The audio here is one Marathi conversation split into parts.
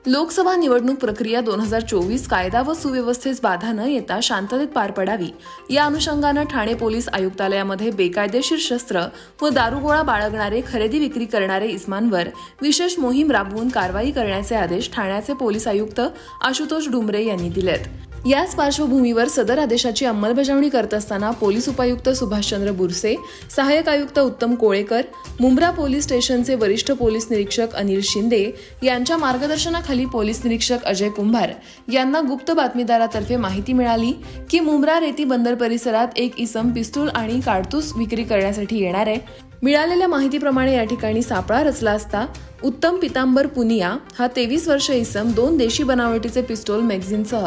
लोकसभा निवडणूक प्रक्रिया 2024 कायदा व सुव्यवस्थेस बाधा न येता शांततेत पार पडावी या अनुषंगाने ठाणे पोलीस आयुक्तालयामध्ये बेकायदेशीर शस्त्र व दारुगोळा बाळगणारे खरेदी विक्री करणारे इस्मांवर विशेष मोहीम राबवून कारवाई करण्याचे आदेश ठाण्याचे पोलीस आयुक्त आशुतोष डुमरे यांनी दिलेत। याच पार्श्वभूमीवर सदर आदेशाची अंमलबजावणी करत असताना पोलीस उपायुक्त सुभाषचंद्र बुरसे, सहाय्यक आयुक्त उत्तम कोळेकर, मुंब्रा पोलीस स्टेशनचे वरिष्ठ पोलीस निरीक्षक अनिल शिंदे यांच्या मार्गदर्शनाखाली पोलीस निरीक्षक अजय कुंभार यांना गुप्त बातमीदारातर्फे माहिती मिळाली की मुंब्रा रेती बंदर परिसरात एक इसम पिस्तूल आणि काडतूस विक्री करण्यासाठी येणार आहे। मिळालेल्या माहितीप्रमाणे या ठिकाणी सापळा रचला असता उत्तम पितांबर पुनिया हा 23 वर्ष इसम 2 देशी बनावटीचे पिस्तूल मॅगझिनसह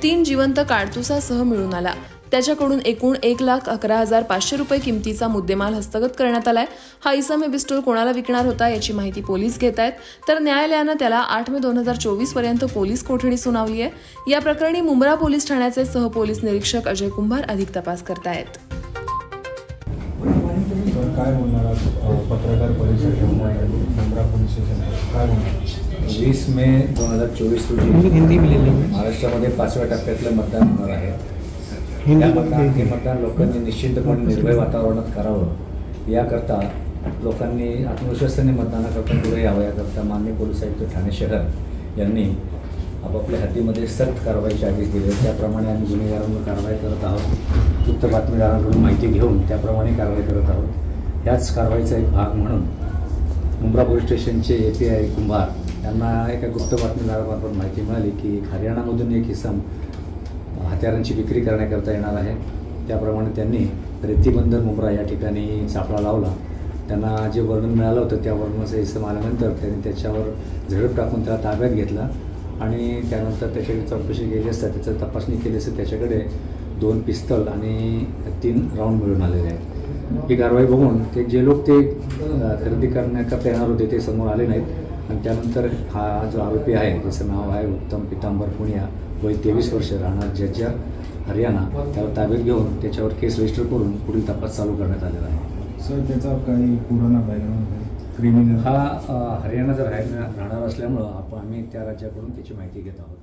3 जिवंत काडतुसासह मिळून आला। त्याच्याकडून एकूण 1,11,500 रुपये किमतीचा मुद्देमाल हस्तगत करण्यात आलाय। हा इसम हे पिस्तूल कोणाला विकणार होता याची माहिती पोलीस घेत आहेत, तर न्यायालयानं त्याला 8 मे 2024 पर्यंत पोलीस कोठडी सुनावली आहे। या प्रकरणी मुंब्रा पोलीस ठाण्याचे सहपोलीस निरीक्षक अजय कुंभार अधिक तपास करतायत। काय बोलणार पत्रकार परिषद मुंब्रा पोलीस स्टेशन काय बोलणार? 20 मे 2024 रोजी महाराष्ट्रामध्ये 5व्या टप्प्यातलं मतदान होणार आहे। हे मतदान लोकांनी निश्चितपणे निर्भय वातावरणात करावं याकरता लोकांनी आत्मविश्वासाने मतदानाकरता पुढे यावं याकरता माननीय पोलीस आयुक्त ठाणे शहर यांनी आपापल्या हद्दीमध्ये सक्त कारवाईचे आदेश दिले। त्याप्रमाणे आम्ही गुन्हेगारांवर कारवाई करत आहोत। गुप्त बातमीदारांकडून माहिती घेऊन त्याप्रमाणे कारवाई करत आहोत। याच कारवाईचा एक भाग म्हणून मुंब्रा पोलीस स्टेशनचे API कुंभार यांना एका गुप्त बातमीदारामार्फत माहिती मिळाली की हरियाणामधून एक इसम हत्यारांची विक्री करण्याकरता येणार आहे। त्याप्रमाणे त्यांनी रेती बंदर मुंब्रा या ठिकाणी सापळा लावला। त्यांना जे वर्णन मिळालं होतं त्या वर्णनाचं इसम आल्यानंतर त्यांनी त्याच्यावर झडप टाकून त्याला ताब्यात घेतला आणि त्यानंतर त्याची चौकशी केली असता त्याची तपासणी केली असता त्याच्याकडे 2 पिस्तल आणि 3 राऊंड मिळून आलेले आहेत। ही कारवाई बघून ते जे लोक ते खरेदी करण्याकरता येणार होते ते समोर आले नाहीत आणि त्यानंतर हा जो आरोपी आहे त्याचं नाव आहे उत्तम पितांबर पुनिया, वय 23 वर्ष, राहणार जज्जर हरियाणा, त्याला ताब्यात घेऊन त्याच्यावर केस रजिस्टर करून पुढील तपास चालू करण्यात आलेला आहे। सर त्याचा काही पुराणा बॅकग्राऊंड क्रिमिनल हा हरियाणा जर राहणार असल्यामुळं आम्ही त्या राज्याकडून त्याची माहिती घेत आहोत।